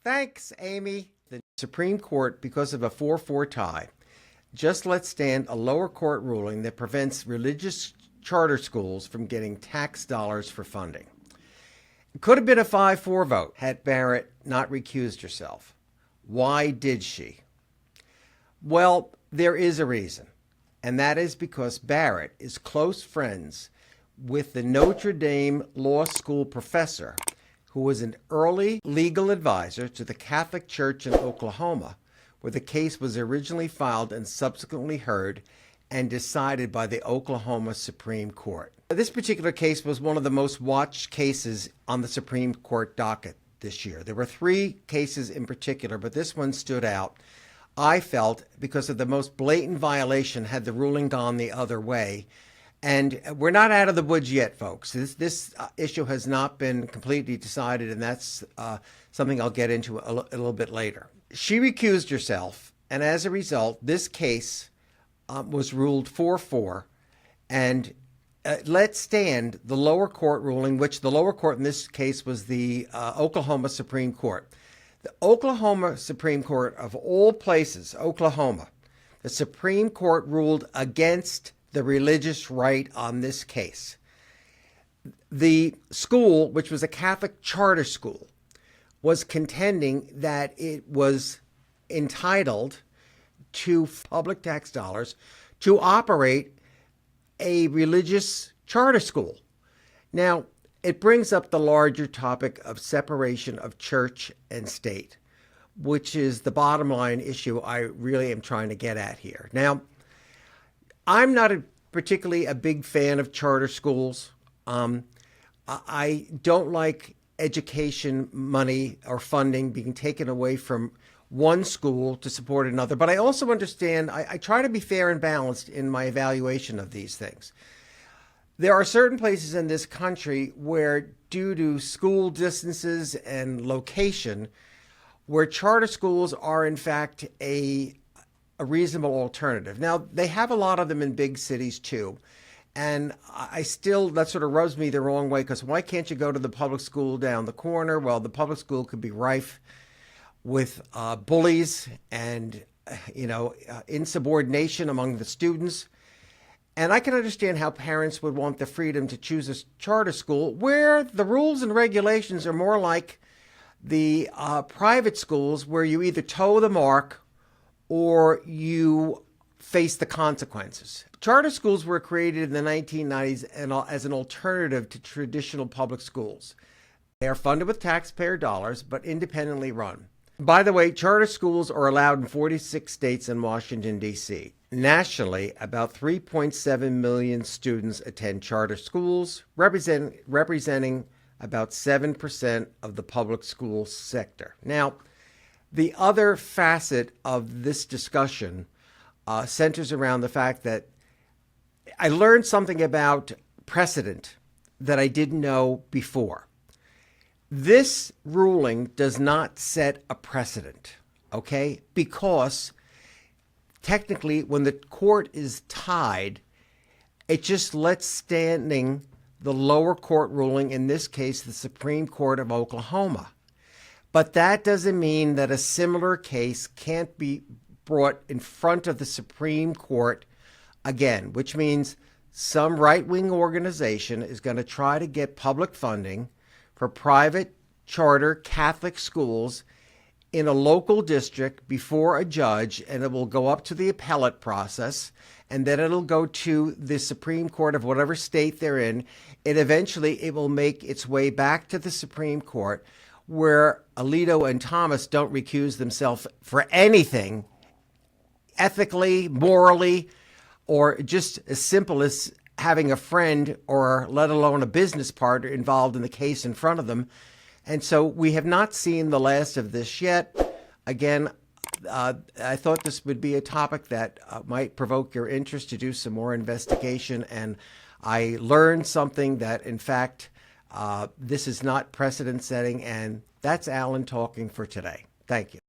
Thanks, Amy. The Supreme Court, because of a 4-4 tie, just let stand a lower court ruling that prevents religious charter schools from getting tax dollars for funding. It could have been a 5-4 vote had Barrett not recused herself. Why did she? Well, there is a reason, and that is because Barrett is close friends with the Notre Dame Law School professor who was an early legal advisor to the Catholic Church in Oklahoma, where the case was originally filed and subsequently heard and decided by the Oklahoma Supreme Court. This particular case was one of the most watched cases on the Supreme Court docket this year. There were 3 cases in particular, but this one stood out, I felt, because of the most blatant violation had the ruling gone the other way. And we're not out of the woods yet, folks. This issue has not been completely decided, and that's something I'll get into a little bit later. She recused herself, and as a result, this case was ruled 4-4, and let stand the lower court ruling, which the lower court in this case was the Oklahoma Supreme Court. The Oklahoma Supreme Court, of all places, Oklahoma, the Supreme Court ruled against the religious right on this case. The school, which was a Catholic charter school, was contending that it was entitled to public tax dollars to operate a religious charter school. Now, it brings up the larger topic of separation of church and state, which is the bottom line issue I really am trying to get at here. Now, I'm not particularly a big fan of charter schools. I don't like education money or funding being taken away from one school to support another. But I also understand, I try to be fair and balanced in my evaluation of these things. There are certain places in this country where, due to school distances and location, where charter schools are in fact a reasonable alternative. Now, they have a lot of them in big cities too. And that sort of rubs me the wrong way, because why can't you go to the public school down the corner? Well, the public school could be rife with bullies and, insubordination among the students. And I can understand how parents would want the freedom to choose a charter school where the rules and regulations are more like the private schools, where you either toe the mark or you face the consequences. Charter schools were created in the 1990s as an alternative to traditional public schools. They are funded with taxpayer dollars, but independently run. By the way, charter schools are allowed in 46 states and Washington, D.C. Nationally, about 3.7 million students attend charter schools, representing about 7% of the public school sector. Now, the other facet of this discussion centers around the fact that I learned something about precedent that I didn't know before. This ruling does not set a precedent, okay? Because technically, when the court is tied, it just lets standing the lower court ruling, in this case, the Supreme Court of Oklahoma. But that doesn't mean that a similar case can't be brought in front of the Supreme Court again, which means some right-wing organization is going to try to get public funding for private charter Catholic schools in a local district before a judge, and it will go up to the appellate process, and then it'll go to the Supreme Court of whatever state they're in, and eventually it will make its way back to the Supreme Court, where Alito and Thomas don't recuse themselves for anything, ethically, morally, or just as simple as having a friend or let alone a business partner involved in the case in front of them. And so we have not seen the last of this yet. Again, I thought this would be a topic that might provoke your interest to do some more investigation. And I learned something that, in fact, this is not precedent setting. And that's Alan talking for today. Thank you.